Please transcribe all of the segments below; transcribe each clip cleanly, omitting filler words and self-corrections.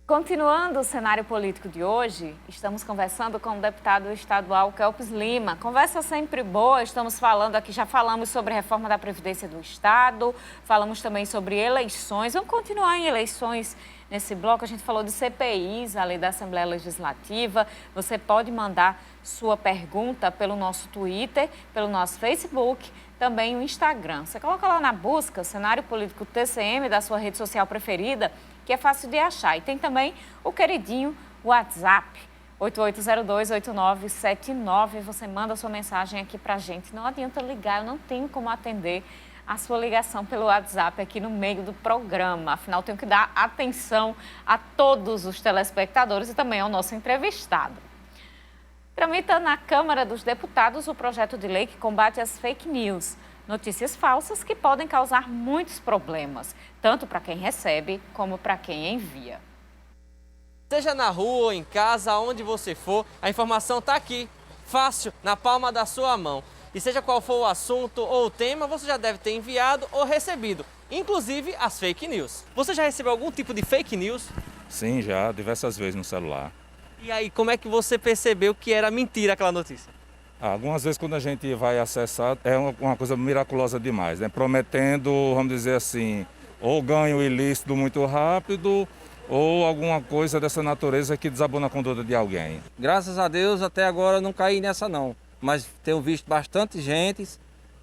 Continuando o cenário político de hoje, estamos conversando com o deputado estadual Kelps Lima. Conversa sempre boa, estamos falando aqui, já falamos sobre a reforma da Previdência do Estado, falamos também sobre eleições. Vamos continuar em eleições nesse bloco. A gente falou de CPIs, a lei da Assembleia Legislativa. Você pode mandar sua pergunta pelo nosso Twitter, pelo nosso Facebook, também o Instagram. Você coloca lá na busca, cenário político TCM da sua rede social preferida, que é fácil de achar. E tem também o queridinho WhatsApp, 8802-8979. Você manda sua mensagem aqui pra gente. Não adianta ligar, eu não tenho como atender a sua ligação pelo WhatsApp aqui no meio do programa. Afinal, tenho que dar atenção a todos os telespectadores e também ao nosso entrevistado. Tramita na Câmara dos Deputados o projeto de lei que combate as fake news, notícias falsas que podem causar muitos problemas, tanto para quem recebe como para quem envia. Seja na rua ou em casa, aonde você for, a informação está aqui, fácil, na palma da sua mão. E seja qual for o assunto ou o tema, você já deve ter enviado ou recebido, inclusive as fake news. Você já recebeu algum tipo de fake news? Sim, já, diversas vezes no celular. E aí, como é que você percebeu que era mentira aquela notícia? Algumas vezes quando a gente vai acessar é uma coisa miraculosa demais, né? Prometendo, vamos dizer assim, ou ganho ilícito muito rápido ou alguma coisa dessa natureza que desabona a conduta de alguém. Graças a Deus até agora não caí nessa não, mas tenho visto bastante gente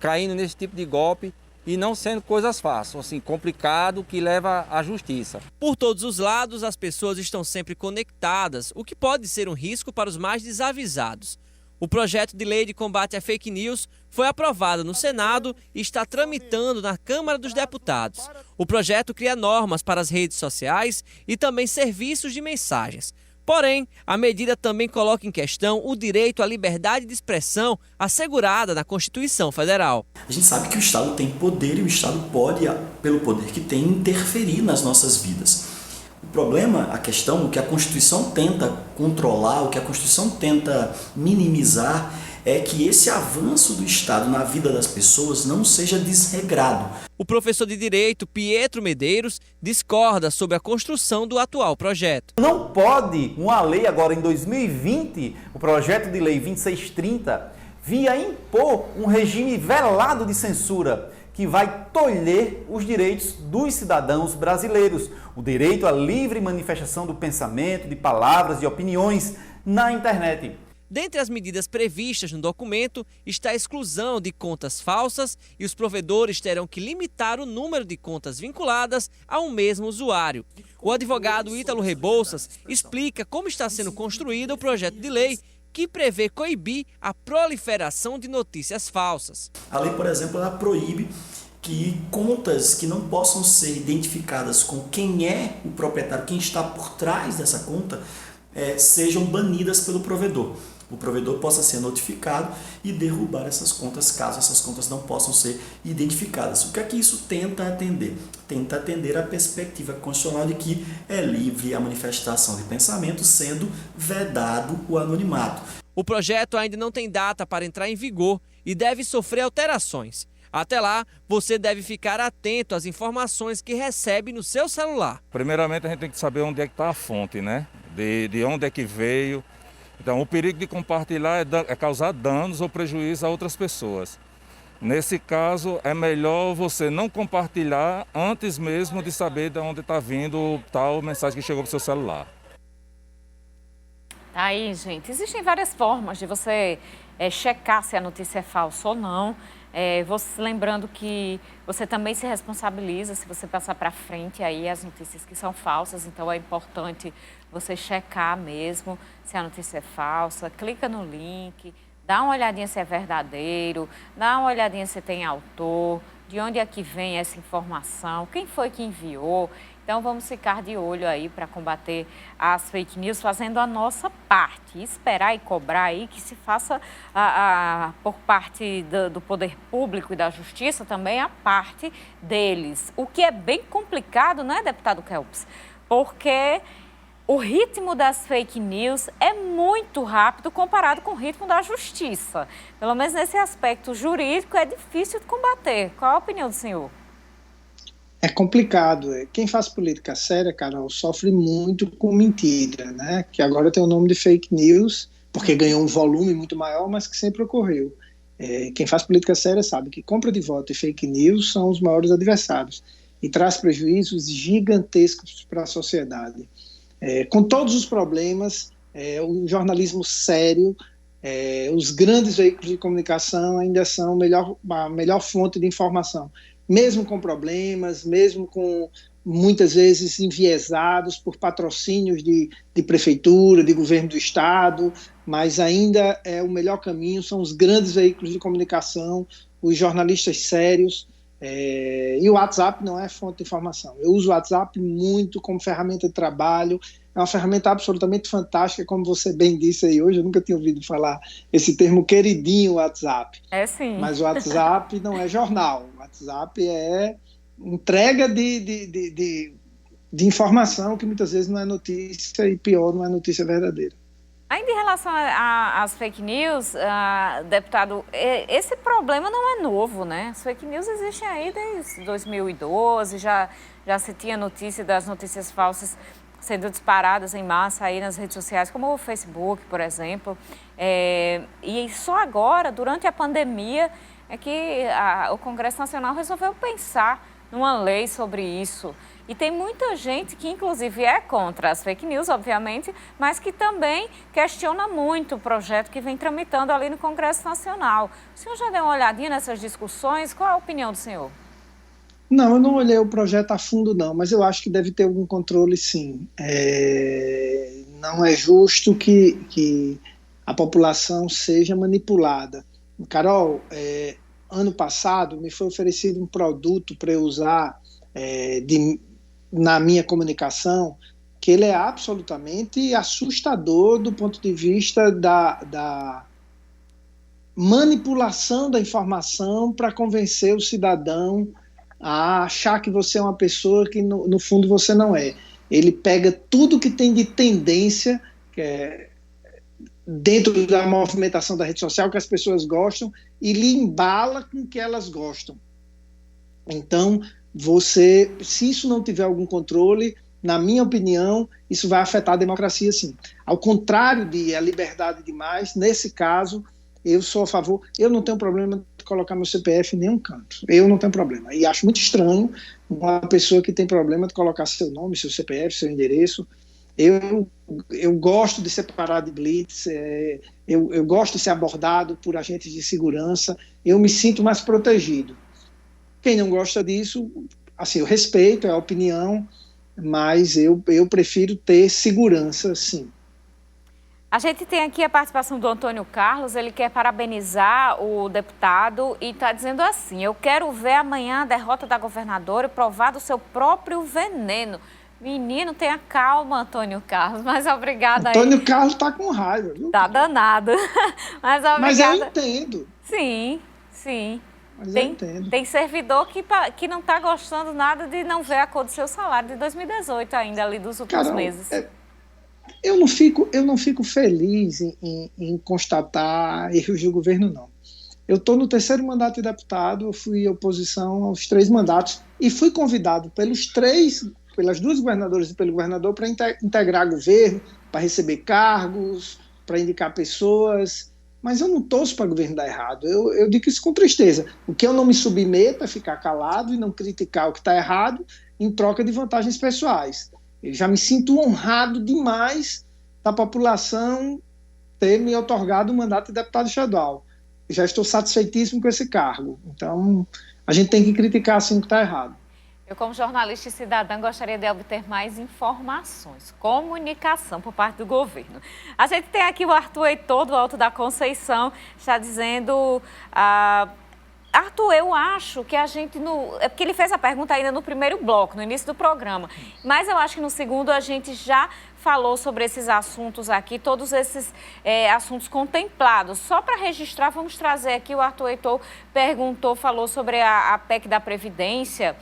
caindo nesse tipo de golpe e não sendo coisas fáceis, assim, complicado que leva à justiça. Por todos os lados, as pessoas estão sempre conectadas, o que pode ser um risco para os mais desavisados. O projeto de lei de combate à fake news foi aprovado no Senado e está tramitando na Câmara dos Deputados. O projeto cria normas para as redes sociais e também serviços de mensagens. Porém, a medida também coloca em questão o direito à liberdade de expressão assegurada na Constituição Federal. A gente sabe que o Estado tem poder e o Estado pode, pelo poder que tem, interferir nas nossas vidas. O problema, a questão, o que a Constituição tenta controlar, o que a Constituição tenta minimizar, é que esse avanço do Estado na vida das pessoas não seja desregrado. O professor de Direito, Pietro Medeiros, discorda sobre a construção do atual projeto. Não pode uma lei agora em 2020, o projeto de lei 2630, vir a impor um regime velado de censura que vai tolher os direitos dos cidadãos brasileiros, o direito à livre manifestação do pensamento, de palavras e opiniões na internet. Dentre as medidas previstas no documento está a exclusão de contas falsas e os provedores terão que limitar o número de contas vinculadas a um mesmo usuário. O advogado Ítalo Rebouças explica como está sendo construído o projeto de lei que prevê coibir a proliferação de notícias falsas. A lei, por exemplo, ela proíbe que contas que não possam ser identificadas com quem é o proprietário, quem está por trás dessa conta, sejam banidas pelo provedor. O provedor possa ser notificado e derrubar essas contas, caso essas contas não possam ser identificadas. O que é que isso tenta atender? Tenta atender a perspectiva constitucional de que é livre a manifestação de pensamento, sendo vedado o anonimato. O projeto ainda não tem data para entrar em vigor e deve sofrer alterações. Até lá, você deve ficar atento às informações que recebe no seu celular. Primeiramente, a gente tem que saber onde é que está a fonte, né? De onde é que veio. Então, o perigo de compartilhar é causar danos ou prejuízo a outras pessoas. Nesse caso, é melhor você não compartilhar antes mesmo de saber de onde está vindo tal mensagem que chegou para o seu celular. Aí, gente, existem várias formas de você checar se a notícia é falsa ou não. Lembrando que você também se responsabiliza se você passar para frente aí as notícias que são falsas, então é importante você checar mesmo se a notícia é falsa, clica no link, dá uma olhadinha se é verdadeiro, dá uma olhadinha se tem autor, de onde é que vem essa informação, quem foi que enviou. Então, vamos ficar de olho aí para combater as fake news, fazendo a nossa parte. Esperar e cobrar aí que se faça por parte do poder público e da justiça também a parte deles. O que é bem complicado, né, deputado Kelps? Porque o ritmo das fake news é muito rápido comparado com o ritmo da justiça. Pelo menos nesse aspecto jurídico é difícil de combater. Qual a opinião do senhor? É complicado. Quem faz política séria, Carol, sofre muito com mentira, né? Que agora tem o nome de fake news, porque ganhou um volume muito maior, mas que sempre ocorreu. Quem faz política séria sabe que compra de voto e fake news são os maiores adversários e traz prejuízos gigantescos para a sociedade. Com todos os problemas, o jornalismo sério, os grandes veículos de comunicação ainda são a melhor fonte de informação, mesmo com problemas, mesmo com muitas vezes enviesados por patrocínios de prefeitura, de governo do estado, mas ainda o melhor caminho são os grandes veículos de comunicação, os jornalistas sérios, e o WhatsApp não é fonte de informação. Eu uso o WhatsApp muito como ferramenta de trabalho, é uma ferramenta absolutamente fantástica, como você bem disse aí hoje, eu nunca tinha ouvido falar esse termo queridinho WhatsApp. Sim. Mas o WhatsApp não é jornal, o WhatsApp é entrega de informação que muitas vezes não é notícia e pior, não é notícia verdadeira. Ainda em relação às fake news, deputado, esse problema não é novo, né? As fake news existem aí desde 2012, já se tinha notícia das notícias falsas sendo disparadas em massa aí nas redes sociais, como o Facebook, por exemplo. E só agora, durante a pandemia, é que o Congresso Nacional resolveu pensar numa lei sobre isso. E tem muita gente que, inclusive, é contra as fake news, obviamente, mas que também questiona muito o projeto que vem tramitando ali no Congresso Nacional. O senhor já deu uma olhadinha nessas discussões? Qual é a opinião do senhor? Não, eu não olhei o projeto a fundo, não, mas eu acho que deve ter algum controle, sim. Não é justo que a população seja manipulada. Carol, ano passado me foi oferecido um produto para eu usar na minha comunicação, que ele é absolutamente assustador do ponto de vista da manipulação da informação para convencer o cidadão a achar que você é uma pessoa que no fundo você não é. Ele pega tudo que tem de tendência dentro da movimentação da rede social que as pessoas gostam e lhe embala com o que elas gostam. Então, se isso não tiver algum controle, na minha opinião, isso vai afetar a democracia, sim. Ao contrário de a liberdade demais, nesse caso, eu sou a favor, eu não tenho problema de colocar meu CPF em nenhum canto, eu não tenho problema. E acho muito estranho uma pessoa que tem problema de colocar seu nome, seu CPF, seu endereço. Eu gosto de ser parado de blitz, eu gosto de ser abordado por agentes de segurança, eu me sinto mais protegido. Quem não gosta disso, assim, eu respeito, é a opinião, mas eu prefiro ter segurança, sim. A gente tem aqui a participação do Antônio Carlos, ele quer parabenizar o deputado e está dizendo assim: eu quero ver amanhã a derrota da governadora e provar do seu próprio veneno. Menino, tenha calma, Antônio Carlos, mas obrigada aí. Antônio Carlos está com raiva, viu? Tá danado, mas obrigada. Mas eu entendo. Sim, sim. Mas eu entendo. Tem servidor que não está gostando nada de não ver a cor do seu salário de 2018 ainda, ali dos últimos meses. Eu não fico feliz em constatar erros do governo, não. Eu estou no 3º mandato de deputado, eu fui oposição aos 3 mandatos e fui convidado pelas 2 governadoras e pelo governador para integrar governo, para receber cargos, para indicar pessoas, mas eu não torço para o governo dar errado. Eu digo isso com tristeza. O que eu não me submeto é ficar calado e não criticar o que está errado em troca de vantagens pessoais. Eu já me sinto honrado demais da população ter me otorgado o mandato de deputado estadual. Eu já estou satisfeitíssimo com esse cargo. Então, a gente tem que criticar assim o que está errado. Eu, como jornalista e cidadã, gostaria de obter mais informações, comunicação por parte do governo. A gente tem aqui o Arthur Heitor, do Alto da Conceição, está dizendo... Arthur, eu acho que a gente... É porque ele fez a pergunta ainda no primeiro bloco, no início do programa. Mas eu acho que no segundo a gente já falou sobre esses assuntos aqui, todos esses assuntos contemplados. Só para registrar, vamos trazer aqui, o Arthur Heitor falou sobre a PEC da Previdência.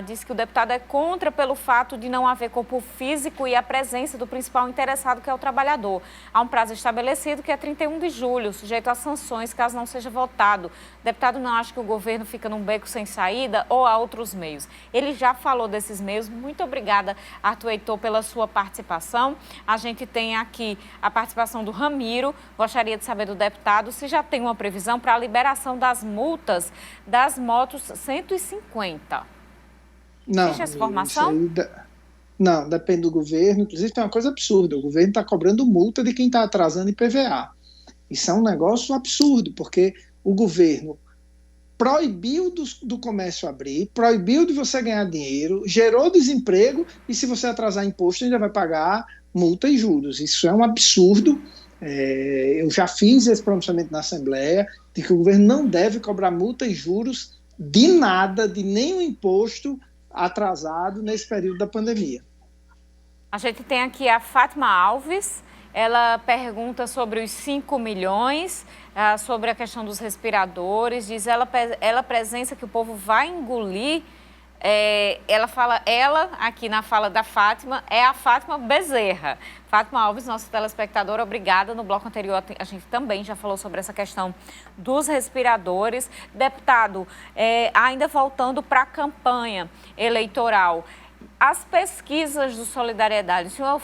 Disse que o deputado é contra pelo fato de não haver corpo físico e a presença do principal interessado, que é o trabalhador. Há um prazo estabelecido, que é 31 de julho, sujeito a sanções, caso não seja votado. O deputado não acha que o governo fica num beco sem saída ou há outros meios. Ele já falou desses meios. Muito obrigada, Arthur Heitor, pela sua participação. A gente tem aqui a participação do Ramiro. Gostaria de saber do deputado se já tem uma previsão para a liberação das multas das motos 150. Não, existe essa informação? Não, depende do governo. Inclusive tem uma coisa absurda, o governo está cobrando multa de quem está atrasando IPVA. Isso é um negócio absurdo, porque o governo proibiu do comércio abrir, proibiu de você ganhar dinheiro, gerou desemprego, e se você atrasar imposto ainda vai pagar multa e juros. Isso é um absurdo. Eu já fiz esse pronunciamento na Assembleia, de que o governo não deve cobrar multa e juros de nada, de nenhum imposto atrasado nesse período da pandemia. A gente tem aqui a Fátima Alves. Ela pergunta sobre os 5 milhões, sobre a questão dos respiradores. Diz ela presença que o povo vai engolir. Ela, aqui na fala da Fátima, é a Fátima Bezerra. Fátima Alves, nossa telespectadora, obrigada. No bloco anterior, a gente também já falou sobre essa questão dos respiradores. Deputado, ainda voltando para a campanha eleitoral, as pesquisas do Solidariedade, o senhor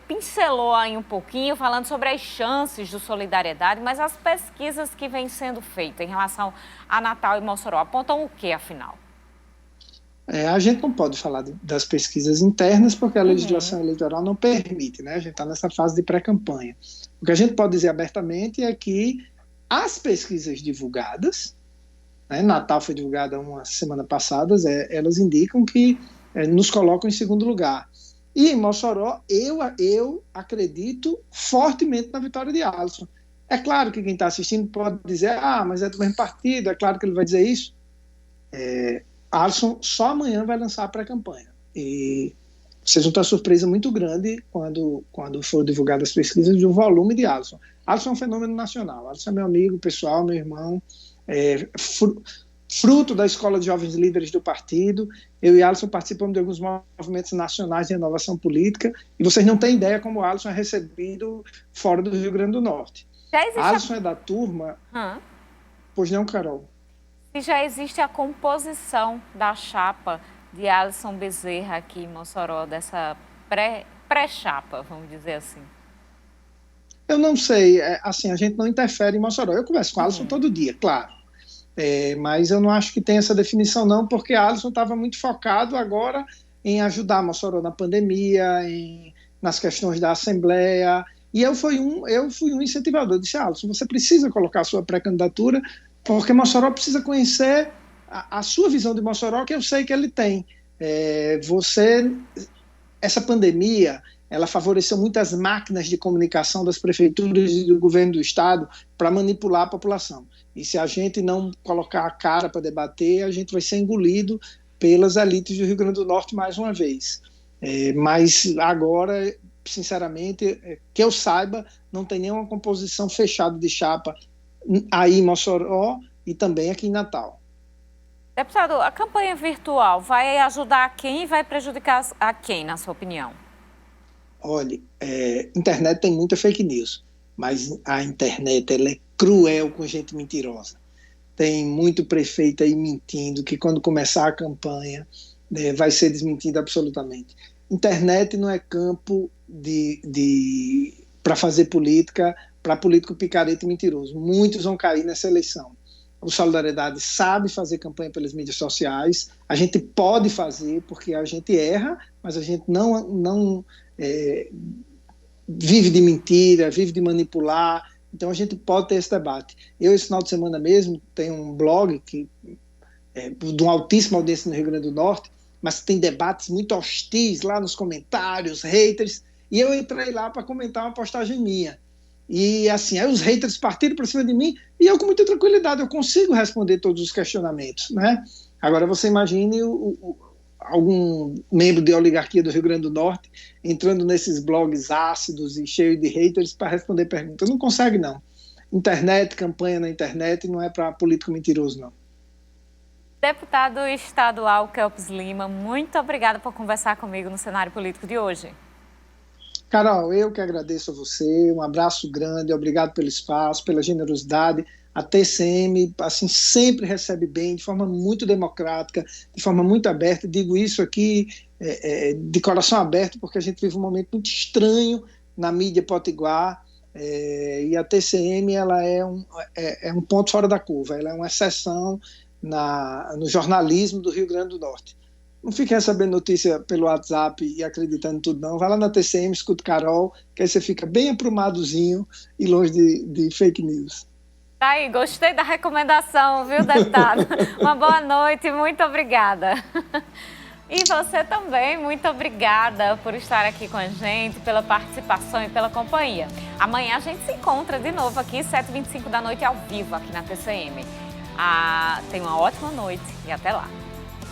pincelou aí um pouquinho, falando sobre as chances do Solidariedade, mas as pesquisas que vêm sendo feitas em relação a Natal e Mossoró apontam o que, afinal? A gente não pode falar das pesquisas internas, porque a legislação eleitoral não permite, né? A gente está nessa fase de pré-campanha. O que a gente pode dizer abertamente é que as pesquisas divulgadas, né, Natal foi divulgada uma semana passada, elas indicam que nos colocam em segundo lugar. E em Mossoró, eu acredito fortemente na vitória de Alisson. É claro que quem está assistindo pode dizer, mas é do mesmo partido, é claro que ele vai dizer isso. Alisson só amanhã vai lançar a pré-campanha. E vocês vão ter uma surpresa muito grande quando for divulgadas as pesquisas do volume de Alisson. Alisson é um fenômeno nacional. Alisson é meu amigo pessoal, meu irmão, fruto da Escola de Jovens Líderes do partido. Eu e Alisson participamos de alguns movimentos nacionais de renovação política, e vocês não têm ideia como o Alisson é recebido fora do Rio Grande do Norte. Alisson é da turma... Pois não, Carol? Se já existe a composição da chapa de Alisson Bezerra aqui em Mossoró, dessa pré-chapa, vamos dizer assim. Eu não sei, assim, a gente não interfere em Mossoró. Eu converso com o Alisson todo dia, claro. Mas eu não acho que tem essa definição não, porque Alisson estava muito focado agora em ajudar Mossoró na pandemia, nas questões da Assembleia, e eu fui um incentivador. Eu disse, Alisson, você precisa colocar a sua pré-candidatura, porque Mossoró precisa conhecer a sua visão de Mossoró, que eu sei que ele tem. Essa pandemia, ela favoreceu muitas máquinas de comunicação das prefeituras e do governo do estado para manipular a população. E se a gente não colocar a cara para debater, a gente vai ser engolido pelas elites do Rio Grande do Norte mais uma vez. Mas agora, sinceramente, que eu saiba, não tem nenhuma composição fechada de chapa aí em Mossoró e também aqui em Natal. Deputado, a campanha virtual vai ajudar quem e vai prejudicar a quem, na sua opinião? Olha, internet tem muita fake news, mas a internet ela é cruel com gente mentirosa. Tem muito prefeito aí mentindo que quando começar a campanha vai ser desmentido absolutamente. Internet não é campo para fazer política, para político picareta e mentiroso. Muitos vão cair nessa eleição. O Solidariedade sabe fazer campanha pelas mídias sociais, a gente pode fazer porque a gente erra, mas a gente não vive de mentira, vive de manipular, então a gente pode ter esse debate. Eu, esse final de semana mesmo, tenho um blog de uma altíssima audiência no Rio Grande do Norte, mas tem debates muito hostis lá nos comentários, haters, e eu entrei lá para comentar uma postagem minha. E assim, aí os haters partiram para cima de mim, e eu com muita tranquilidade, eu consigo responder todos os questionamentos, né? Agora você imagine algum membro de oligarquia do Rio Grande do Norte entrando nesses blogs ácidos e cheios de haters para responder perguntas. Não consegue, não. Internet, campanha na internet, não é para político mentiroso, não. Deputado estadual Kelps Lima, muito obrigada por conversar comigo no cenário político de hoje. Carol, eu que agradeço a você, um abraço grande, obrigado pelo espaço, pela generosidade. A TCM, assim, sempre recebe bem, de forma muito democrática, de forma muito aberta. Digo isso aqui de coração aberto, porque a gente vive um momento muito estranho na mídia potiguar, e a TCM ela é um ponto fora da curva, ela é uma exceção no jornalismo do Rio Grande do Norte. Não fique recebendo notícia pelo WhatsApp e acreditando em tudo, não. Vai lá na TCM, escuta Carol, que aí você fica bem aprumadozinho e longe de fake news. Tá aí, gostei da recomendação, viu, deputado? Uma boa noite, muito obrigada. E você também, muito obrigada por estar aqui com a gente, pela participação e pela companhia. Amanhã a gente se encontra de novo aqui, 7h25 da noite, ao vivo, aqui na TCM. Tenha uma ótima noite e até lá.